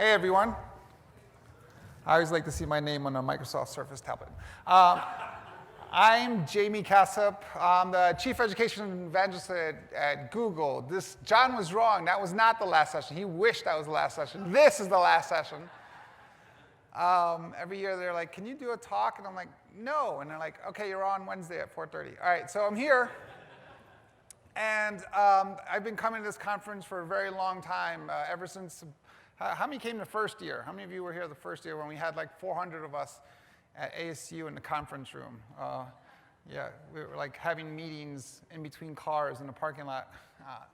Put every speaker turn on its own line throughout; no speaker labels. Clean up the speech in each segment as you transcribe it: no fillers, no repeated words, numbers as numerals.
Hey everyone. I always like to see my name on a Microsoft Surface tablet. I'm Jamie Casap. I'm the Chief Education Evangelist at Google. John was wrong. That was not the last session. He wished that was the last session. This is the last session. Every year they're like, can you do a talk? And I'm like, no. And they're like, okay, you're on Wednesday at 4:30. All right, so I'm here. And I've been coming to this conference for a very long time, ever since. How many came the first year? How many of you were here the first year when we had like 400 of us at ASU in the conference room? Yeah, we were like having meetings in between cars in the parking lot.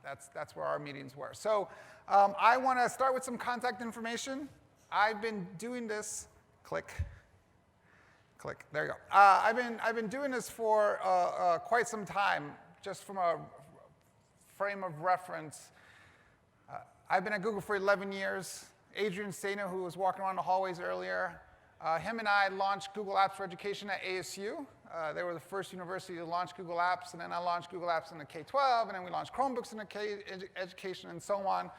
That's where our meetings were. So I want to start with some contact information. I've been doing this. Click. There you go. I've been doing this for quite some time, just from a frame of reference. I've been at Google for 11 years. Adrian Sena, who was walking around the hallways earlier, him and I launched Google Apps for Education at ASU. They were the first university to launch Google Apps, and then I launched Google Apps in the K-12, and then we launched Chromebooks in the K-education, and so on.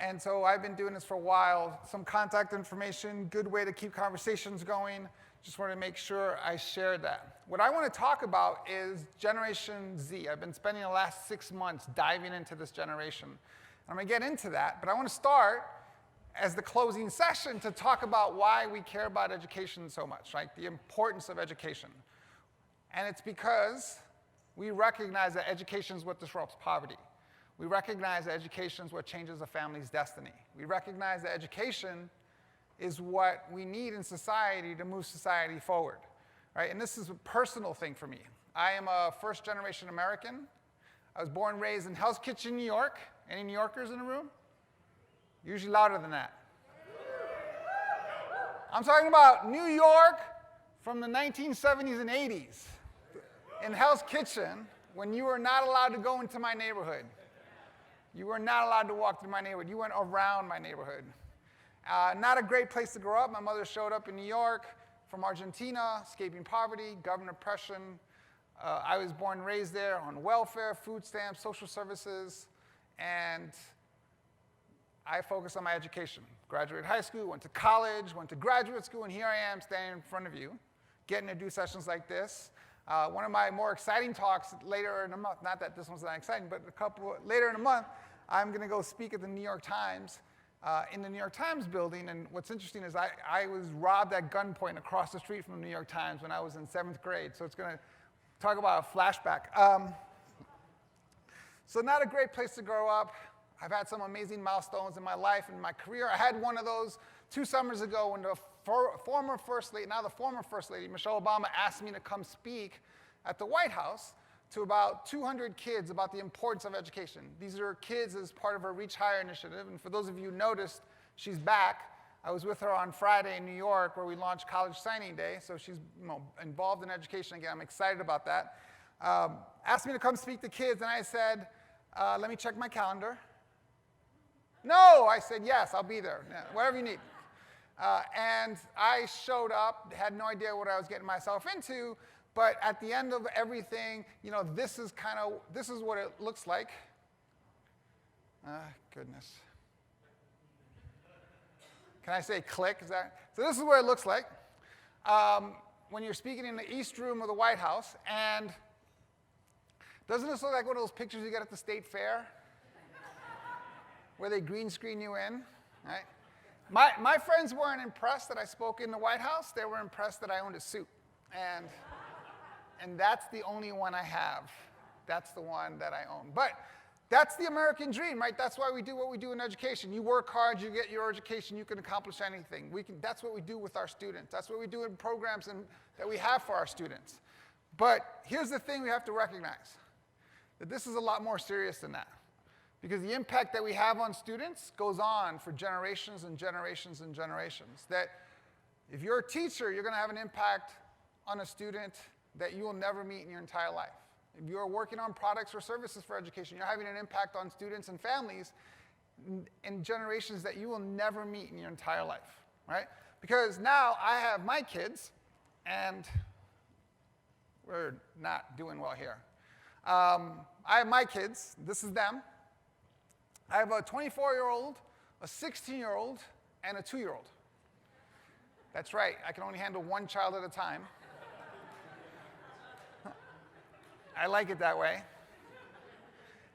And so I've been doing this for a while. Some contact information, good way to keep conversations going. Just wanted to make sure I shared that. What I want to talk about is Generation Z. I've been spending the last 6 months diving into this generation. I'm going to get into that, but I want to start as the closing session to talk about why we care about education so much, right? The importance of education. And it's because we recognize that education is what disrupts poverty. We recognize that education is what changes a family's destiny. We recognize that education is what we need in society to move society forward, right? And this is a personal thing for me. I am a first-generation American. I was born and raised in Hell's Kitchen, New York. Any New Yorkers in the room? Usually louder than that. I'm talking about New York from the 1970s and 80s. In Hell's Kitchen, when you were not allowed to go into my neighborhood. You were not allowed to walk through my neighborhood. You went around my neighborhood. Not a great place to grow up. My mother showed up in New York from Argentina, escaping poverty, government oppression. I was born and raised there on welfare, food stamps, social services. And I focused on my education. Graduated high school, went to college, went to graduate school, and here I am standing in front of you, getting to do sessions like this. One of my more exciting talks later in the month, not that this one's not exciting, but later in the month, I'm going to go speak at the New York Times, in the New York Times building. And what's interesting is I was robbed at gunpoint across the street from the New York Times when I was in 7th grade. So it's going to talk about a flashback. So not a great place to grow up. I've had some amazing milestones in my life and my career. I had one of those 2 summers ago when the former First Lady, now the former First Lady, Michelle Obama, asked me to come speak at the White House to about 200 kids about the importance of education. These are kids as part of her Reach Higher initiative. And for those of you who noticed, she's back. I was with her on Friday in New York where we launched College Signing Day. So she's involved in education again. I'm excited about that. Asked me to come speak to kids, and I said, let me check my calendar. No, I said, yes, I'll be there, whatever you need. And I showed up, had no idea what I was getting myself into, but at the end of everything, this is what it looks like. Goodness. Can I say click? So this is what it looks like when you're speaking in the East Room of the White House. And doesn't this look like one of those pictures you get at the State Fair? Where they green screen you in, right? My friends weren't impressed that I spoke in the White House. They were impressed that I owned a suit. And that's the only one I have. That's the one that I own. But that's the American dream, right? That's why we do what we do in education. You work hard, you get your education, you can accomplish anything. That's what we do with our students. That's what we do in programs that we have for our students. But here's the thing we have to recognize, that this is a lot more serious than that. Because the impact that we have on students goes on for generations and generations and generations. That if you're a teacher, you're going to have an impact on a student that you will never meet in your entire life. If you're working on products or services for education, you're having an impact on students and families in generations that you will never meet in your entire life, right? Because now I have my kids, and we're not doing well here. I have my kids. This is them. I have a 24-year-old, a a 16-year-old, and a 2-year-old. That's right, I can only handle one child at a time. I like it that way.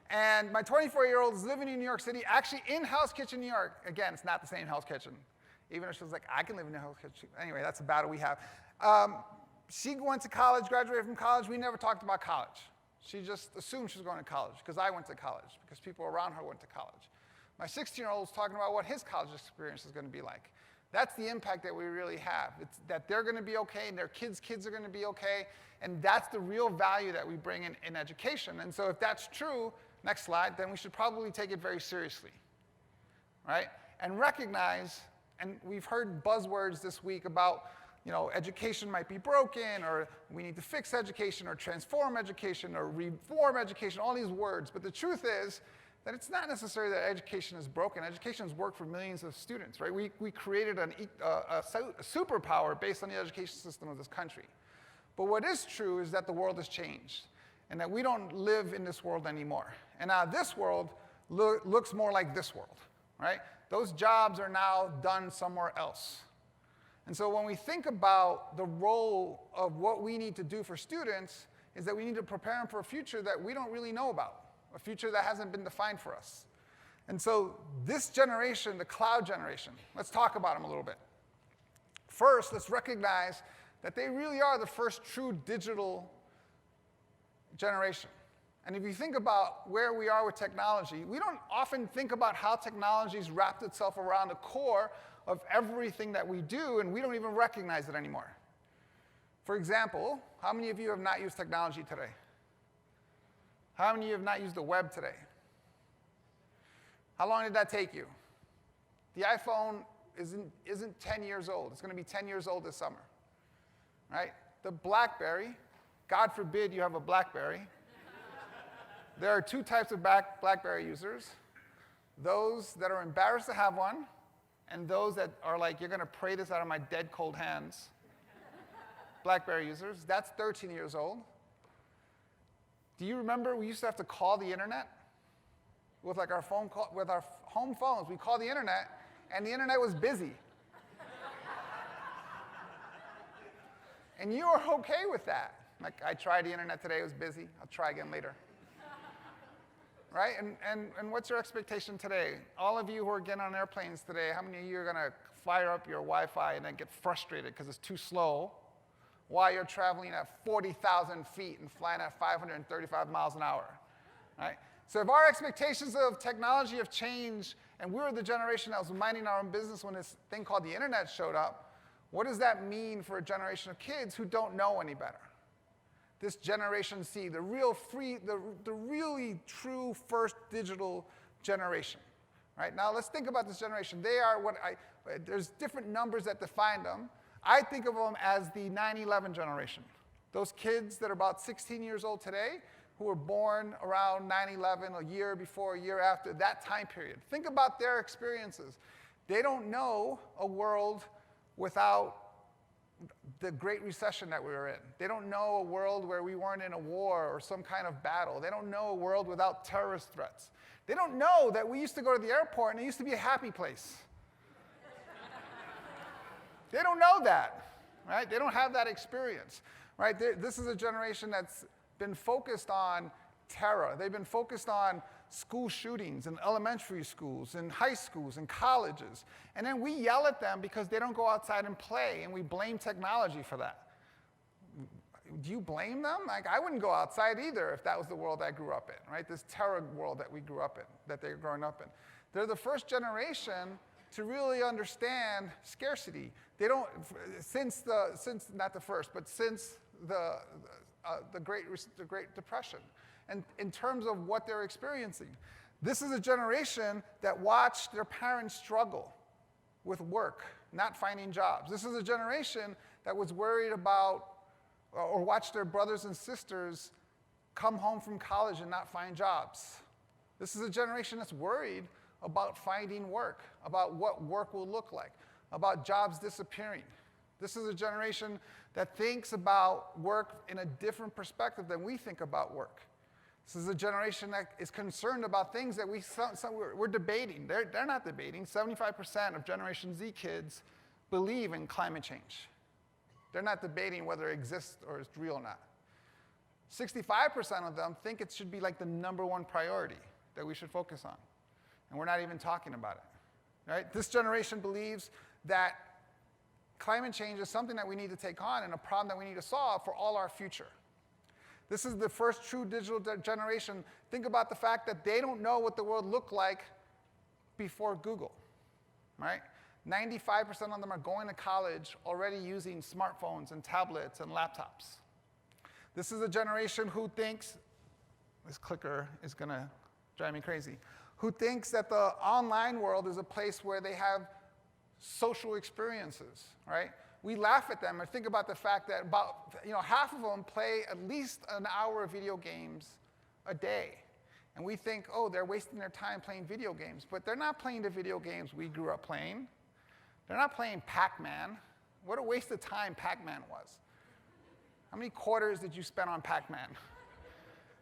And my 24-year-old is living in New York City, actually in Hell's Kitchen, New York. Again, it's not the same Hell's Kitchen. Even if she was like, I can live in a Hell's Kitchen. Anyway, that's a battle we have. She went to college, graduated from college. We never talked about college. She just assumed she was going to college because I went to college, because people around her went to college. My 16-year-old is talking about what his college experience is going to be like. That's the impact that we really have. It's that they're going to be okay, and their kids' kids are going to be okay, and that's the real value that we bring in education. And so if that's true, next slide, then we should probably take it very seriously, right? And recognize, and we've heard buzzwords this week about, education might be broken, or we need to fix education, or transform education, or reform education, all these words. But the truth is that it's not necessarily that education is broken. Education has worked for millions of students, right? We created a superpower based on the education system of this country. But what is true is that the world has changed, and that we don't live in this world anymore. And now this world looks more like this world, right? Those jobs are now done somewhere else. And so when we think about the role of what we need to do for students, is that we need to prepare them for a future that we don't really know about, a future that hasn't been defined for us. And so this generation, the cloud generation, let's talk about them a little bit. First, let's recognize that they really are the first true digital generation. And if you think about where we are with technology, we don't often think about how technology's wrapped itself around the core of everything that we do, and we don't even recognize it anymore. For example, how many of you have not used technology today? How many of you have not used the web today? How long did that take you? The iPhone isn't 10 years old. It's going to be 10 years old this summer, right? The BlackBerry, God forbid you have a BlackBerry. There are two types of BlackBerry users: those that are embarrassed to have one, and those that are like, you're going to pray this out of my dead cold hands. BlackBerry users, that's 13 years old. Do you remember we used to have to call the internet? With like our phone call, with our home phones, we called the internet, and the internet was busy. And you were okay with that. Like, I tried the internet today, it was busy. I'll try again later. Right? And what's your expectation today? All of you who are getting on airplanes today, how many of you are going to fire up your Wi-Fi and then get frustrated because it's too slow while you're traveling at 40,000 feet and flying at 535 miles an hour? Right? So if our expectations of technology have changed, and we were the generation that was minding our own business when this thing called the internet showed up, what does that mean for a generation of kids who don't know any better? This Generation C, the really true first digital generation, right? Now let's think about this generation. They are there's different numbers that define them. I think of them as the 9/11 generation. Those kids that are about 16 years old today, who were born around 9/11, a year before, a year after, that time period. Think about their experiences. They don't know a world without the Great Recession that we were in. They don't know a world where we weren't in a war or some kind of battle. They don't know a world without terrorist threats. They don't know that we used to go to the airport and it used to be a happy place. They don't know that, right? They don't have that experience, right? This is a generation that's been focused on terror. They've been focused on school shootings in elementary schools, in high schools, in colleges. And then we yell at them because they don't go outside and play, and we blame technology for that. Do you blame them? Like, I wouldn't go outside either if that was the world I grew up in, right? This terror world that we grew up in, that they're growing up in. They're the first generation to really understand scarcity. They don't, since not the first, but since the Great Depression. And in terms of what they're experiencing. This is a generation that watched their parents struggle with work, not finding jobs. This is a generation that was worried about or watched their brothers and sisters come home from college and not find jobs. This is a generation that's worried about finding work, about what work will look like, about jobs disappearing. This is a generation that thinks about work in a different perspective than we think about work. This is a generation that is concerned about things that we're debating. They're not debating. 75% of Generation Z kids believe in climate change. They're not debating whether it exists or is real or not. 65% of them think it should be like the #1 priority that we should focus on. And we're not even talking about it. Right? This generation believes that climate change is something that we need to take on and a problem that we need to solve for all our future. This is the first true digital generation. Think about the fact that they don't know what the world looked like before Google, right? 95% of them are going to college already using smartphones and tablets and laptops. This is a generation who thinks, this clicker is going to drive me crazy, who thinks that the online world is a place where they have social experiences, right? We laugh at them and think about the fact that about half of them play at least an hour of video games a day. And we think, oh, they're wasting their time playing video games. But they're not playing the video games we grew up playing. They're not playing Pac-Man. What a waste of time Pac-Man was. How many quarters did you spend on Pac-Man?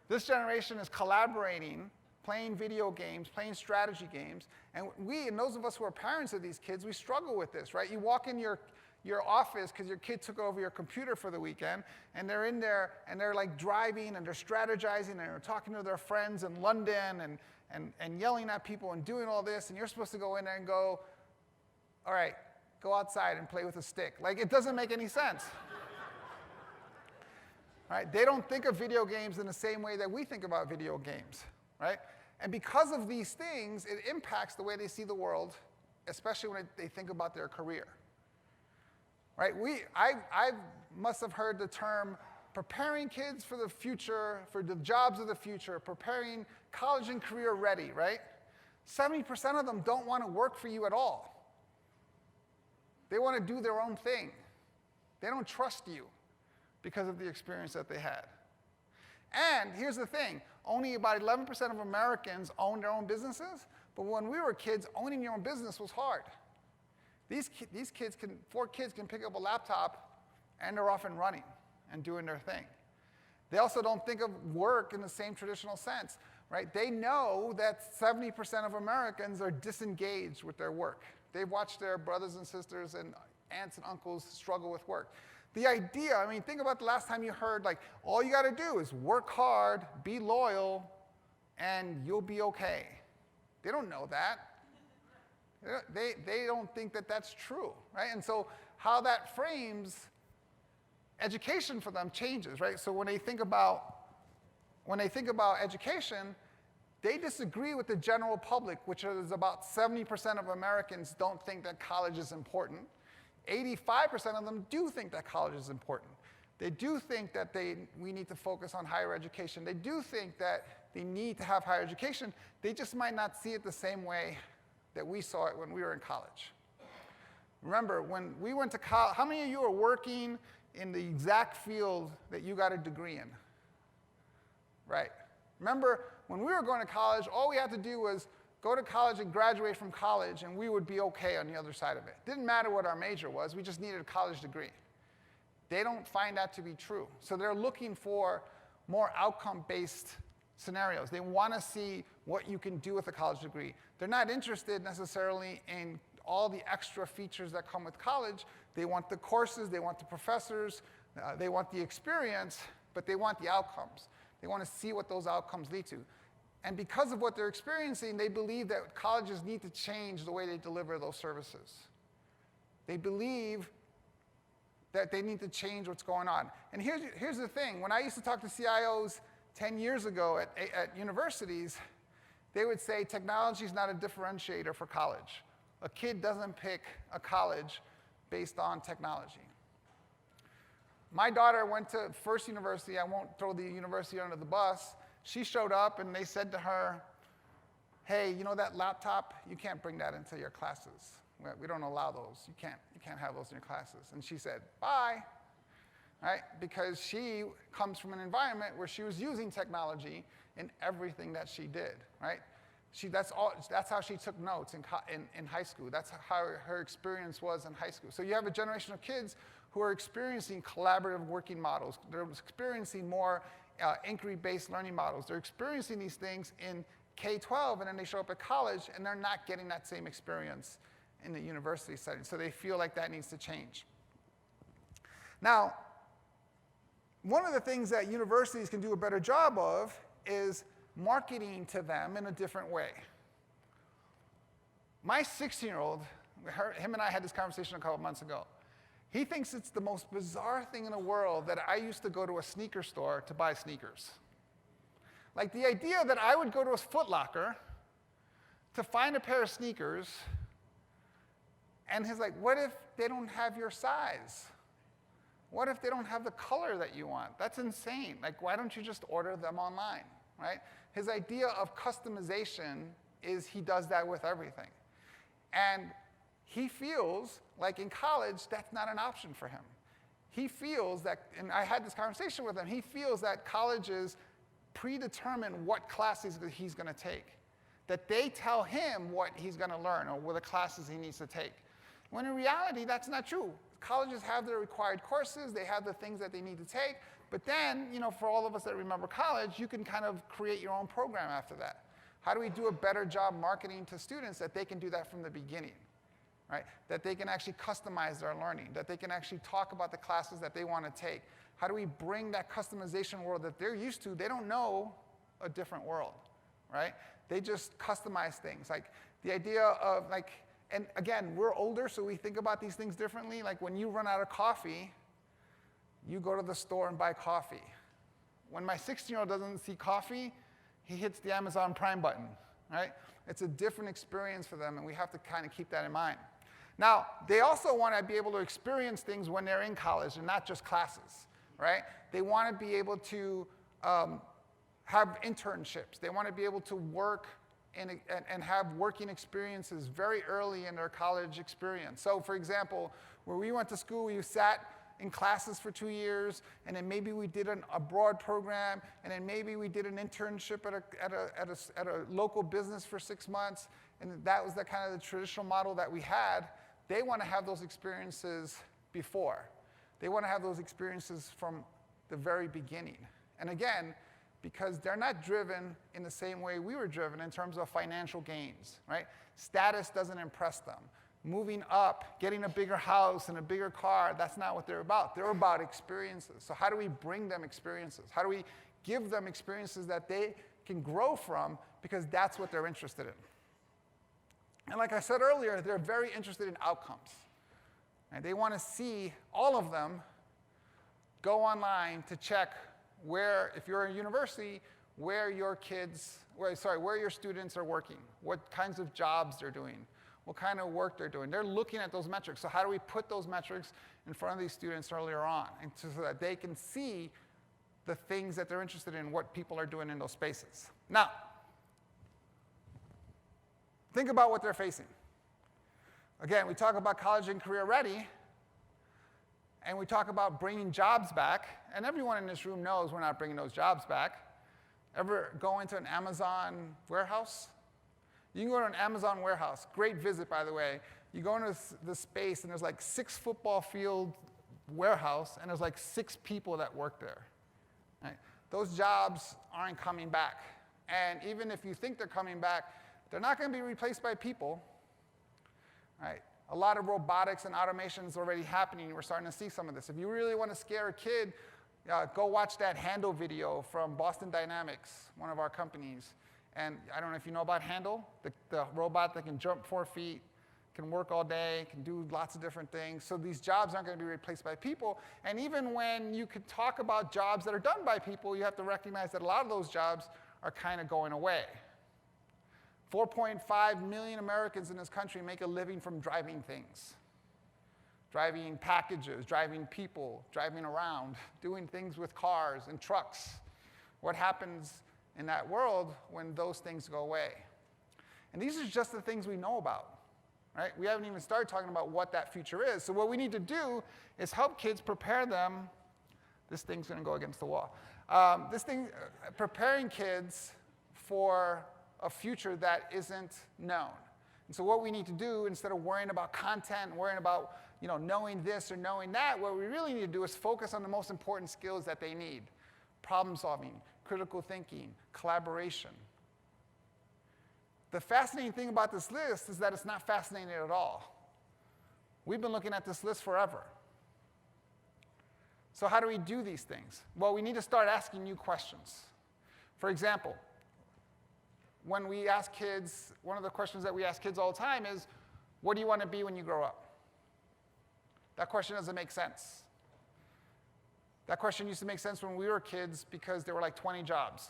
This generation is collaborating, playing video games, playing strategy games. And those of us who are parents of these kids, we struggle with this, right? You walk in your office because your kid took over your computer for the weekend, and they're in there, and they're like driving, and they're strategizing, and they're talking to their friends in London, and yelling at people, and doing all this, and you're supposed to go in there and go, all right, go outside and play with a stick. Like, it doesn't make any sense. Right? They don't think of video games in the same way that we think about video games, right? And because of these things, it impacts the way they see the world, especially when they think about their career. Right? I must have heard the term preparing kids for the future, for the jobs of the future, preparing college and career ready, right? 70% of them don't want to work for you at all. They want to do their own thing. They don't trust you because of the experience that they had. And here's the thing, only about 11% of Americans own their own businesses, but when we were kids, owning your own business was hard. Four kids can pick up a laptop and they're off and running and doing their thing. They also don't think of work in the same traditional sense, right? They know that 70% of Americans are disengaged with their work. They've watched their brothers and sisters and aunts and uncles struggle with work. The idea, I mean, think about the last time you heard, like, all you got to do is work hard, be loyal, and you'll be okay. They don't know that. They don't think that that's true, right? And so how that frames education for them changes, right? So when they think about education, they disagree with the general public, which is about 70% of Americans don't think that college is important. 85% of them do think that college is important. They do think that we need to focus on higher education. They do think that they need to have higher education. They just might not see it the same way that we saw it when we were in college. Remember, when we went to college, how many of you are working in the exact field that you got a degree in? Right. Remember, when we were going to college, all we had to do was go to college and graduate from college, and we would be okay on the other side of it. Didn't matter what our major was, we just needed a college degree. They don't find that to be true. So they're looking for more outcome-based scenarios. They want to see what you can do with a college degree. They're not interested necessarily in all the extra features that come with college. They want the courses, they want the professors, they want the experience, but they want the outcomes. They want to see what those outcomes lead to. And because of what they're experiencing, they believe that colleges need to change the way they deliver those services. They believe that they need to change what's going on. And here's the thing. When I used to talk to CIOs 10 years ago at universities, they would say technology is not a differentiator for college. A kid doesn't pick a college based on technology. My daughter went to First University. I won't throw the university under the bus. She showed up, and they said to her, hey, you know that laptop? You can't bring that into your classes. We don't allow those. You can't have those in your classes. And she said, bye, right? Because she comes from an environment where she was using technology in everything that she did, right? That's how she took notes in high school. That's how her experience was in high school. So you have a generation of kids who are experiencing collaborative working models. They're experiencing more inquiry-based learning models. They're experiencing these things in K-12, and then they show up at college, and they're not getting that same experience in the university setting. So they feel like that needs to change. Now, one of the things that universities can do a better job of is marketing to them in a different way. My 16-year-old, him and I had this conversation a couple months ago. He thinks it's the most bizarre thing in the world that I used to go to a sneaker store to buy sneakers. Like the idea that I would go to a Foot Locker to find a pair of sneakers, and he's like, what if they don't have your size? What if they don't have the color that you want? That's insane. Like, why don't you just order them online, right? His idea of customization is he does that with everything. And he feels like in college, that's not an option for him. He feels that, and I had this conversation with him, he feels that colleges predetermine what classes he's going to take. That they tell him what he's going to learn or what the classes he needs to take. When in reality, that's not true. Colleges have their required courses, they have the things that they need to take, but then, for all of us that remember college, you can kind of create your own program after that. How do we do a better job marketing to students that they can do that from the beginning, right? That they can actually customize their learning, that they can actually talk about the classes that they want to take. How do we bring that customization world that they're used to? They don't know a different world, right? They just customize things. Like the idea of and again, we're older, so we think about these things differently. Like when you run out of coffee, you go to the store and buy coffee. When my 16-year-old doesn't see coffee, he hits the Amazon Prime button, right? It's a different experience for them, and we have to kind of keep that in mind. Now, they also want to be able to experience things when they're in college and not just classes, right? They want to be able to have internships. They want to be able to work and have working experiences very early in their college experience. So, for example, where we went to school, we sat in classes for 2 years, and then maybe we did an abroad program, and then maybe we did an internship at a local business for 6 months, and that was the kind of the traditional model that we had. They want to have those experiences before. They want to have those experiences from the very beginning. And again, because they're not driven in the same way we were driven in terms of financial gains, right? Status doesn't impress them. Moving up, getting a bigger house and a bigger car, that's not what they're about. They're about experiences. So how do we bring them experiences? How do we give them experiences that they can grow from, because that's what they're interested in? And like I said earlier, they're very interested in outcomes. And they want to see all of them go online to check where, if you're a university, where your students are working, what kinds of jobs they're doing, what kind of work they're doing. They're looking at those metrics. So how do we put those metrics in front of these students earlier on, and so that they can see the things that they're interested in, what people are doing in those spaces. Now, think about what they're facing. Again, we talk about college and career ready, and we talk about bringing jobs back, and everyone in this room knows we're not bringing those jobs back. Ever go into an Amazon warehouse? You can go to an Amazon warehouse. Great visit, by the way. You go into the space, and there's like 6 football field warehouse, and there's like 6 people that work there. Right? Those jobs aren't coming back. And even if you think they're coming back, they're not going to be replaced by people. Right? A lot of robotics and automation is already happening. We're starting to see some of this. If you really want to scare a kid, go watch that Handle video from Boston Dynamics, one of our companies. And I don't know if you know about Handle, the robot that can jump 4 feet, can work all day, can do lots of different things. So these jobs aren't going to be replaced by people. And even when you could talk about jobs that are done by people, you have to recognize that a lot of those jobs are kind of going away. 4.5 million Americans in this country make a living from driving things. Driving packages, driving people, driving around, doing things with cars and trucks. What happens in that world when those things go away? And these are just the things we know about, right? We haven't even started talking about what that future is. So what we need to do is help kids prepare them. This thing's going to go against the wall. Preparing kids for a future that isn't known. And so what we need to do, instead of worrying about content, worrying about knowing this or knowing that, what we really need to do is focus on the most important skills that they need. problem solving, critical thinking, collaboration. The fascinating thing about this list is that it's not fascinating at all. We've been looking at this list forever. So how do we do these things? Well, we need to start asking new questions. For example, when we ask kids, one of the questions that we ask kids all the time is, what do you want to be when you grow up? That question doesn't make sense. That question used to make sense when we were kids because there were like 20 jobs.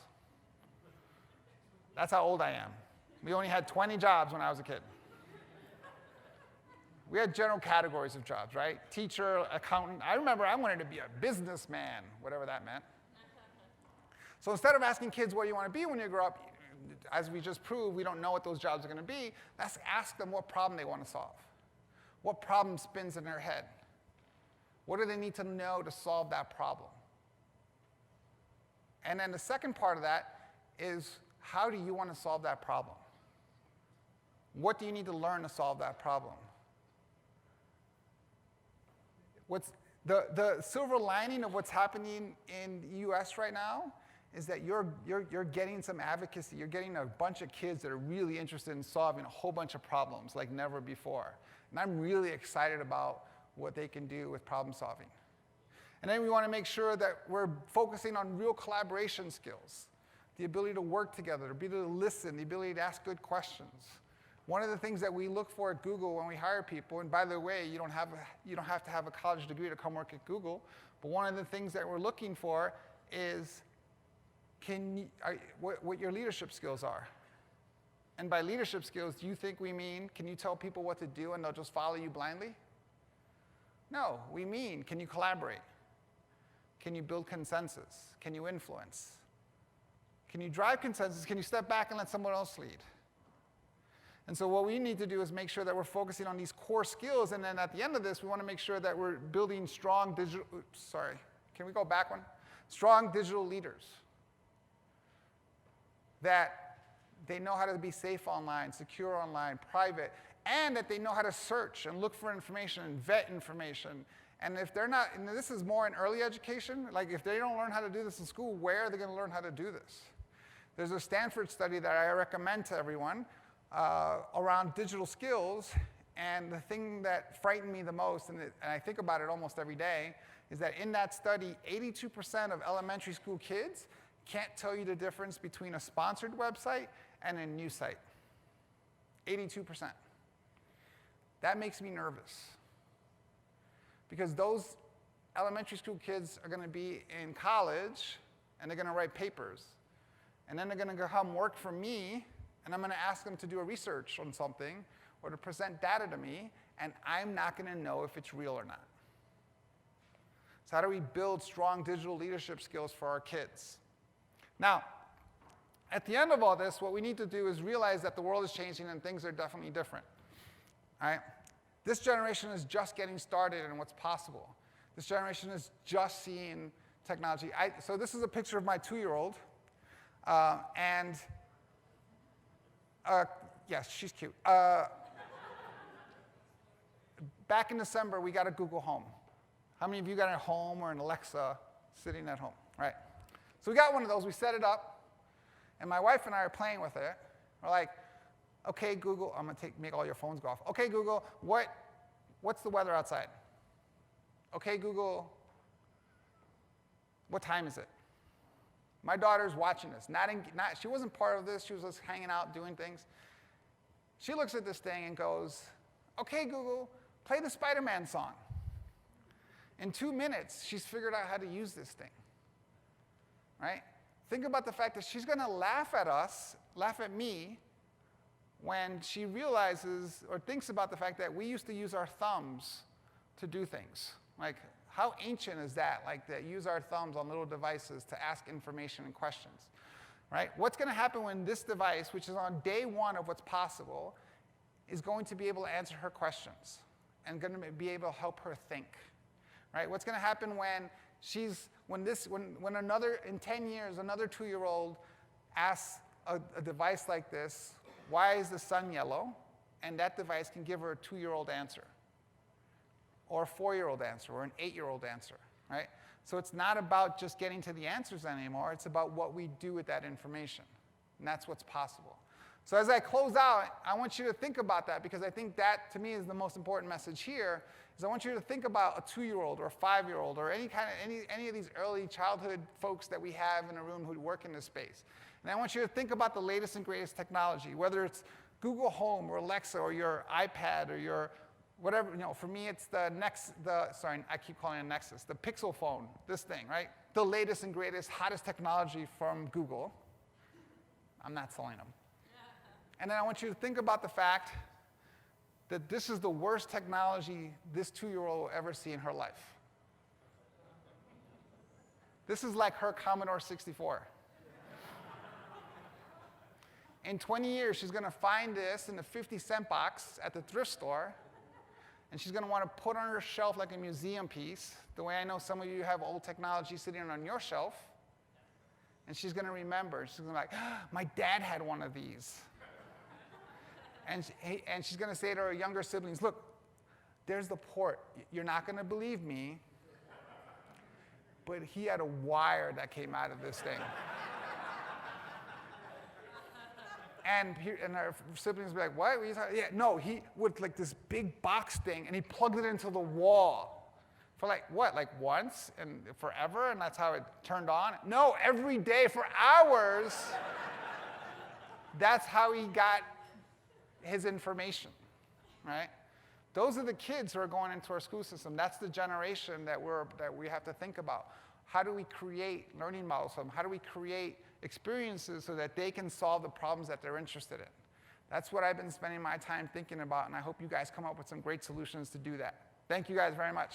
That's how old I am. We only had 20 jobs when I was a kid. We had general categories of jobs, right? Teacher, accountant. I remember I wanted to be a businessman, whatever that meant. So instead of asking kids what do you want to be when you grow up, as we just proved, we don't know what those jobs are going to be. Let's ask them what problem they want to solve. What problem spins in their head? What do they need to know to solve that problem? And then the second part of that is, how do you want to solve that problem? What do you need to learn to solve that problem? What's the silver lining of what's happening in the US right now is that you're getting some advocacy. You're getting a bunch of kids that are really interested in solving a whole bunch of problems like never before. And I'm really excited about what they can do with problem solving. And then we want to make sure that we're focusing on real collaboration skills, the ability to work together, the ability to listen, the ability to ask good questions. One of the things that we look for at Google when we hire people, and by the way, you don't have to have a college degree to come work at Google, but one of the things that we're looking for is what your leadership skills are. And by leadership skills, do you think we mean, can you tell people what to do and they'll just follow you blindly? No, we mean, can you collaborate? Can you build consensus? Can you influence? Can you drive consensus? Can you step back and let someone else lead? And so what we need to do is make sure that we're focusing on these core skills, and then at the end of this, we want to make sure that we're building strong digital, can we go back one? Strong digital leaders. That they know how to be safe online, secure online, private, and that they know how to search and look for information and vet information. And if they're not, and this is more in early education, like if they don't learn how to do this in school, where are they going to learn how to do this? There's a Stanford study that I recommend to everyone around digital skills, and the thing that frightened me the most, and I think about it almost every day, is that in that study, 82% of elementary school kids can't tell you the difference between a sponsored website and a news site. 82%. That makes me nervous. Because those elementary school kids are going to be in college, and they're going to write papers. And then they're going to come work for me, and I'm going to ask them to do a research on something or to present data to me, and I'm not going to know if it's real or not. So how do we build strong digital leadership skills for our kids? Now, at the end of all this, what we need to do is realize that the world is changing and things are definitely different. All right? This generation is just getting started in what's possible. This generation is just seeing technology. So this is a picture of my 2-year-old. Yes, she's cute. Back in December, we got a Google Home. How many of you got a Home or an Alexa sitting at home? Right. So we got one of those. We set it up, and my wife and I are playing with it. We're like, okay, Google, I'm going to make all your phones go off. Okay, Google, what's the weather outside? Okay, Google, what time is it? My daughter's watching this. She wasn't part of this. She was just hanging out, doing things. She looks at this thing and goes, okay, Google, play the Spider-Man song. In 2 minutes, she's figured out how to use this thing. Right? Think about the fact that she's going to laugh at us, laugh at me, when she realizes or thinks about the fact that we used to use our thumbs to do things. Like, how ancient is that? Like, to use our thumbs on little devices to ask information and questions, right? What's going to happen when this device, which is on day one of what's possible, is going to be able to answer her questions and going to be able to help her think, right? What's going to happen when in 10 years, another 2-year-old asks a device like this, why is the sun yellow? And that device can give her a 2-year-old answer, or a 4-year-old answer, or an 8-year-old answer. right? So it's not about just getting to the answers anymore. It's about what we do with that information. And that's what's possible. So as I close out, I want you to think about that, because I think that, to me, is the most important message here, is I want you to think about a 2-year-old or a 5-year-old or any of these early childhood folks that we have in a room who work in this space. And I want you to think about the latest and greatest technology, whether it's Google Home or Alexa or your iPad or your whatever. For me, it's I keep calling it Nexus, the Pixel phone, this thing, right? The latest and greatest, hottest technology from Google. I'm not selling them. And then I want you to think about the fact that this is the worst technology this 2-year-old will ever see in her life. This is like her Commodore 64. In 20 years, she's going to find this in a 50-cent box at the thrift store, and she's going to want to put on her shelf like a museum piece, the way I know some of you have old technology sitting on your shelf. And she's going to remember. She's going to be like, my dad had one of these. And she's going to say to her younger siblings, look, there's the port. You're not going to believe me, but he had a wire that came out of this thing. And our siblings would be like, what? What are you talking? Yeah, no, he would like this big box thing, and he plugged it into the wall for like what? Like once and forever, and that's how it turned on? No, every day for hours. That's how he got his information, right? Those are the kids who are going into our school system. That's the generation that we have to think about. How do we create learning models for them? How do we create experiences so that they can solve the problems that they're interested in? That's what I've been spending my time thinking about, and I hope you guys come up with some great solutions to do that. Thank you guys very much.